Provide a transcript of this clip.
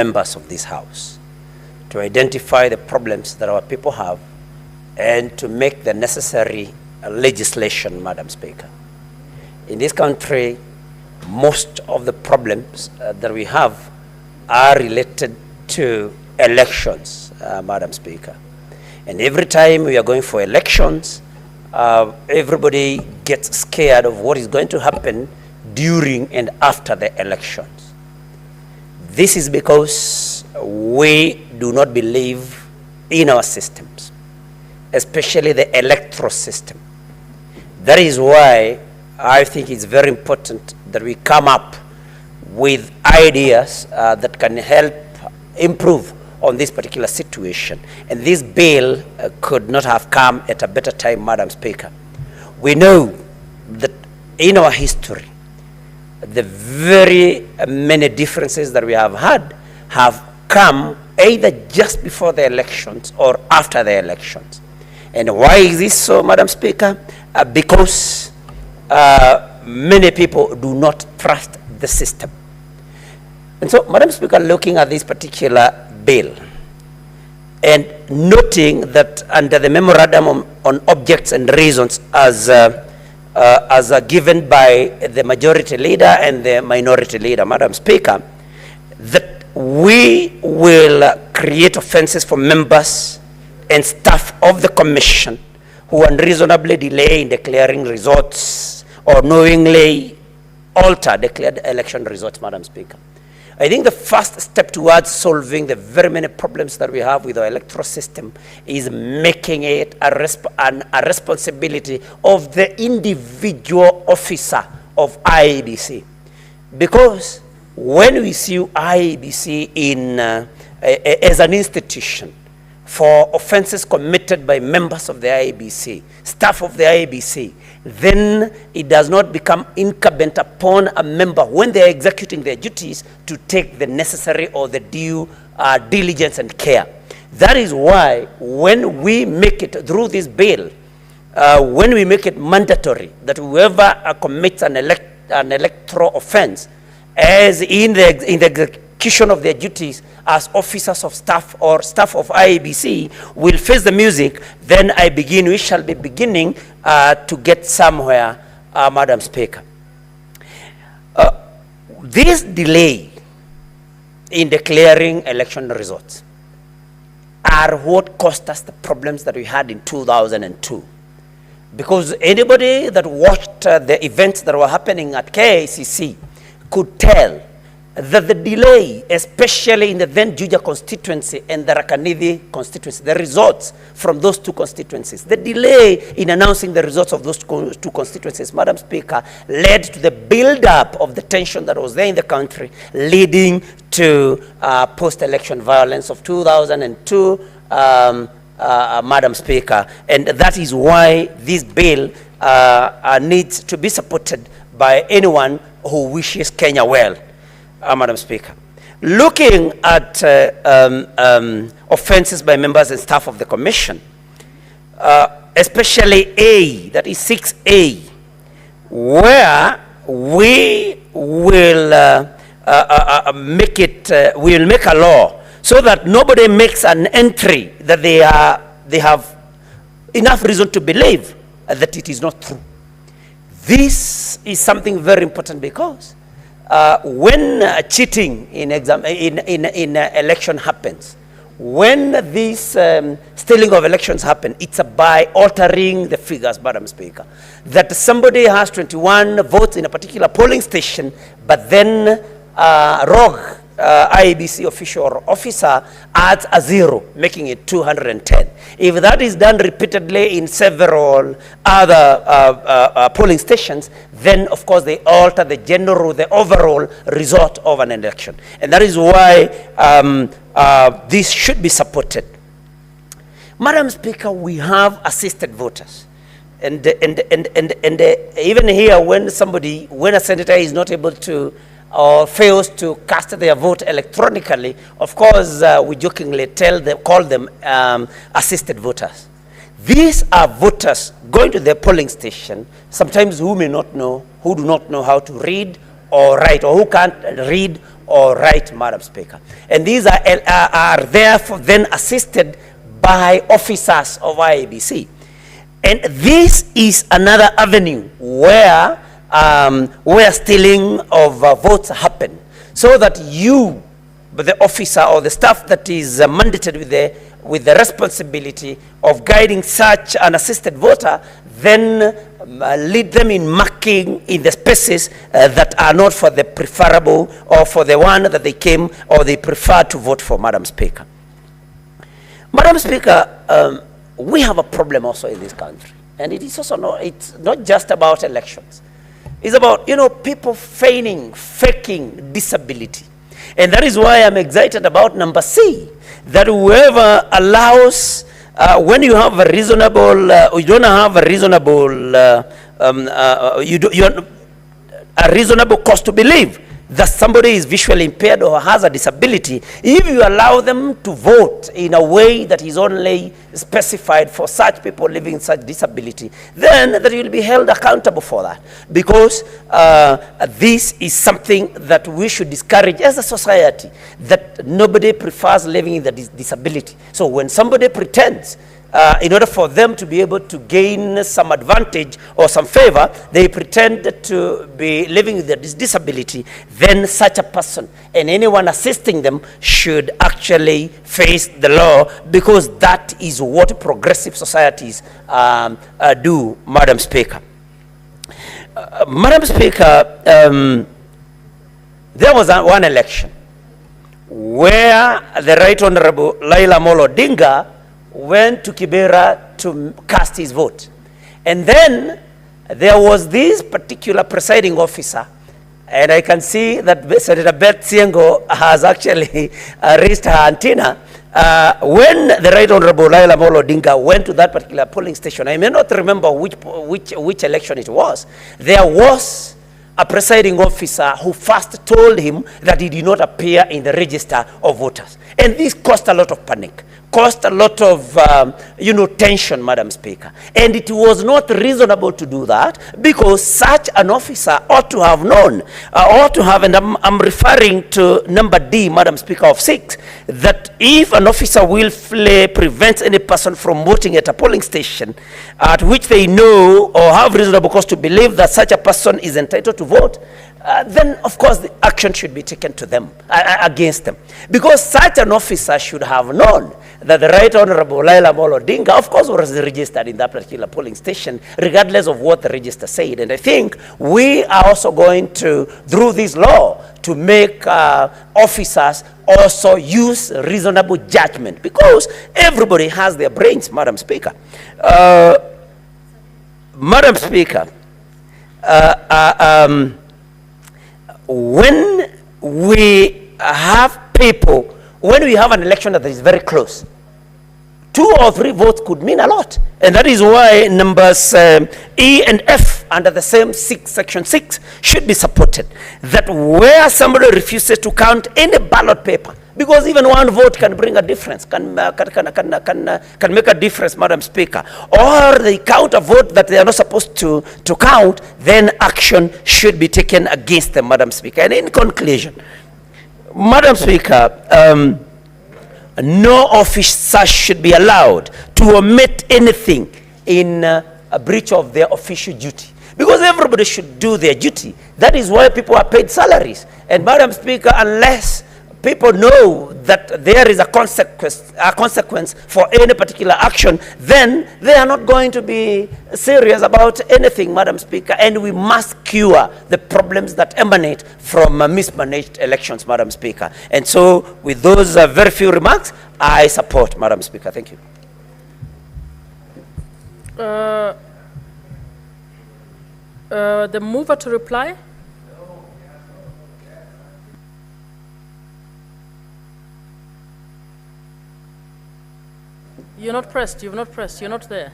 members of this House to identify the problems that our people have and to make the necessary legislation, Madam Speaker. In this country, most of the problems that we have are related to elections, Madam Speaker. And every time we are going for elections, everybody gets scared of what is going to happen during and after the elections. This is because we do not believe in our systems, especially the electoral system. That is why I think it's very important that we come up with ideas that can help improve on this particular situation. And this bill could not have come at a better time, Madam Speaker. We know that in our history, the very many differences that we have had have come either just before the elections or after the elections. And why is this so, Madam Speaker? Because many people do not trust the system. And so, Madam Speaker, looking at this particular bill and noting that under the memorandum on objects and reasons as given by the majority leader and the minority leader, Madam Speaker, that we will create offenses for members and staff of the commission who unreasonably delay in declaring results or knowingly alter declared election results, Madam Speaker. I think the first step towards solving the very many problems that we have with our electoral system is making it a responsibility of the individual officer of Iebc. Because when we see Iebc as an institution for offenses committed by members of the Iebc, staff of the Iebc, then it does not become incumbent upon a member when they are executing their duties to take the necessary or the due diligence and care. That is why when we make it through this bill, when we make it mandatory that whoever commits an electoral offense as in the execution of their duties as officers of staff or staff of Iebc will face the music, then we shall be beginning to get somewhere, Madam Speaker. This delay in declaring election results are what cost us the problems that we had in 2002. Because anybody that watched the events that were happening at KICC could tell that the delay, especially in the then Juja constituency and the Rakanithi constituency, the results from those two constituencies, the delay in announcing the results of those two constituencies, Madam Speaker, led to the build-up of the tension that was there in the country, leading to post-election violence of 2002, Madam Speaker. And that is why this bill needs to be supported by anyone who wishes Kenya well. Madam Speaker, looking at offenses by members and staff of the commission, especially A, that is 6A, where we will we'll make a law so that nobody makes an entry that they have enough reason to believe that it is not true. This is something very important because when cheating in election happens, when this stealing of elections happen, it's by altering the figures, Madam Speaker. That somebody has 21 votes in a particular polling station, but then rogue Iebc official or officer adds a 0, making it 210. If that is done repeatedly in several other polling stations, then of course they alter the overall result of an election. And that is why this should be supported. Madam Speaker, we have assisted voters. And even here, when a senator is not able to or fails to cast their vote electronically, of course, we jokingly call them assisted voters. These are voters going to their polling station, sometimes who do not know how to read or write, or who can't read or write, Madam Speaker. And these are therefore then assisted by officers of Iebc. And this is another avenue where stealing of votes happen, so that you, the officer or the staff that is mandated with the responsibility of guiding such an assisted voter, then lead them in marking in the spaces that are not for the preferable or for the one that they came or they prefer to vote for, Madam Speaker. Madam Speaker, we have a problem also in this country. And it is also it's not just about elections. It's about, people faking disability. And that is why I'm excited about number C, that whoever allows, when you have a reasonable, you don't have a reasonable, a reasonable cause to believe that somebody is visually impaired or has a disability, if you allow them to vote in a way that is only specified for such people living in such disability, then that you will be held accountable for that. Because this is something that we should discourage as a society, that nobody prefers living in the disability. So when somebody pretends, in order for them to be able to gain some advantage or some favor, they pretend to be living with this disability, then such a person and anyone assisting them should actually face the law, because that is what progressive societies do, Madam Speaker. Madam Speaker, there was one election where the Right Honorable Raila Odinga went to Kibera to cast his vote. And then there was this particular presiding officer, and I can see that Senator Beth Siengo has actually raised her antenna. When the Right Honorable Raila Odinga went to that particular polling station, I may not remember which election it was, there was a presiding officer who first told him that he did not appear in the register of voters. And this caused a lot of panic, caused a lot of, tension, Madam Speaker. And it was not reasonable to do that, because such an officer ought to have known, ought to have, and I'm referring to number D, Madam Speaker, of 6, that if an officer willfully prevents any person from voting at a polling station at which they know or have reasonable cause to believe that such a person is entitled to vote, then of course the action should be taken to them, against them. Because such an officer should have known that the Right Honorable Raila Odinga, of course, was registered in that particular polling station, regardless of what the register said. And I think we are also going to, through this law, to make officers also use reasonable judgment, because everybody has their brains, Madam Speaker. Madam Speaker, when we have people, when we have an election that is very close, 2 or 3 votes could mean a lot. And that is why numbers E and F under the same section 6 should be supported. That where somebody refuses to count any ballot paper, because even one vote can bring a difference, can make a difference, Madam Speaker, or they count a vote that they are not supposed to count, then action should be taken against them, Madam Speaker. And in conclusion, Madam Speaker, no officer should be allowed to omit anything in a breach of their official duty, because everybody should do their duty. That is why people are paid salaries. And Madam Speaker, unless people know that there is a consequence for any particular action, then they are not going to be serious about anything, Madam Speaker. And we must cure the problems that emanate from mismanaged elections, Madam Speaker. And so with those very few remarks, I support, Madam Speaker. Thank you. The mover to reply. You're not pressed, you've not pressed, you're not there.